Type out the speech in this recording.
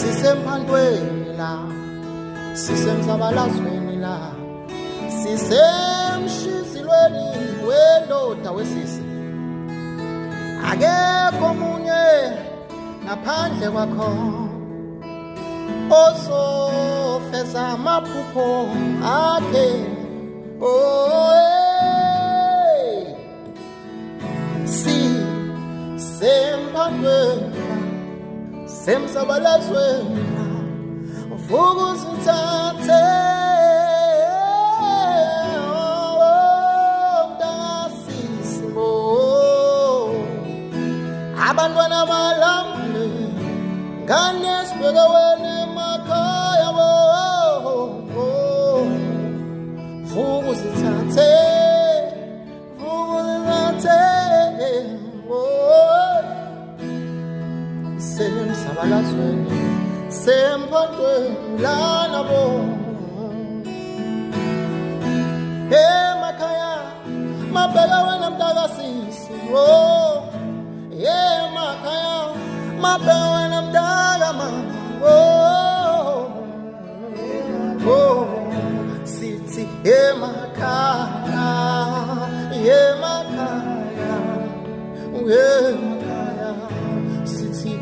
sisemphantweni la, sisemsabalazweni la, sisemshizilweni wendoda wesisi. Akekho omunye ngaphandle kwakho ozofeza amaphupho akhe. Sisemphantweni semsabalazweni vuka uzithathe mntakasisimo. Abantwana balambile ngane sibheke wena emakhaya vuka uzithathe semsabalazweni semphantweni lana bo emakhaya mabheka wena mntakasisi emakhaya mabheka wena mntakamama sithi emakhaya emakhaya sithi